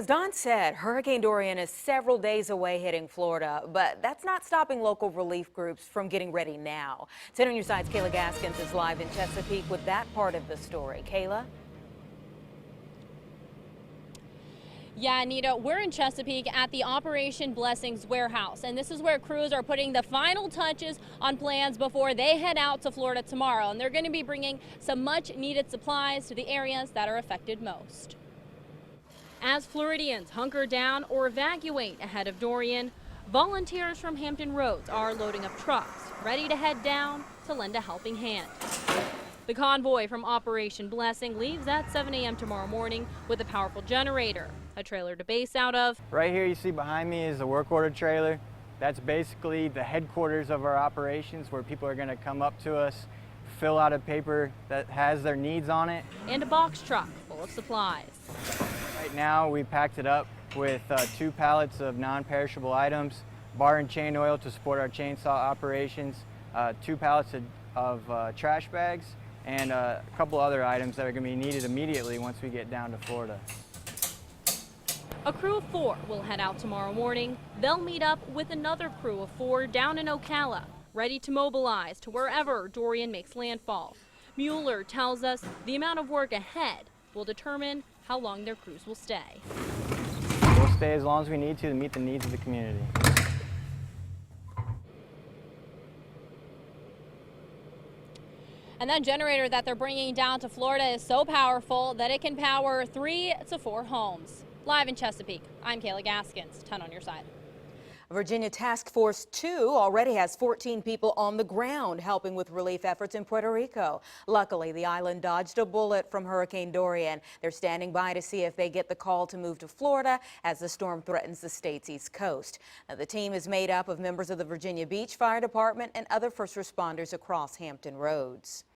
As Don said, Hurricane Dorian is several days away hitting Florida, but that's not stopping local relief groups from getting ready now. 10 on your side's Kayla Gaskins is live in Chesapeake with that part of the story. Kayla? Yeah, Anita, we're in Chesapeake at the Operation Blessings warehouse, and this is where crews are putting the final touches on plans before they head out to Florida tomorrow. And they're going to be bringing some much needed supplies to the areas that are affected most. As Floridians hunker down or evacuate ahead of Dorian, volunteers from Hampton Roads are loading up trucks, ready to head down to lend a helping hand. The convoy from Operation Blessing leaves at 7 a.m. tomorrow morning with a powerful generator, a trailer to base out of. Right here you see behind me is a work order trailer. That's basically the headquarters of our operations, where people are going to come up to us, fill out a paper that has their needs on it. And a box truck full of supplies. Right now we packed it up with 2 pallets of non-perishable items, bar and chain oil to support our chainsaw operations, 2 pallets of trash bags, and a couple other items that are going to be needed immediately once we get down to Florida. A crew of 4 will head out tomorrow morning. They'll meet up with another crew of 4 down in Ocala, ready to mobilize to wherever Dorian makes landfall. Mueller tells us the amount of work ahead will determine how long their crews will stay. We'll stay as long as we need to meet the needs of the community. And that generator that they're bringing down to Florida is so powerful that it can power 3 to 4 homes. Live in Chesapeake, I'm Kayla Gaskins, 10 on your side. Virginia Task Force 2 already has 14 people on the ground helping with relief efforts in Puerto Rico. Luckily, the island dodged a bullet from Hurricane Dorian. They're standing by to see if they get the call to move to Florida as the storm threatens the state's east coast. Now, the team is made up of members of the Virginia Beach Fire Department and other first responders across Hampton Roads.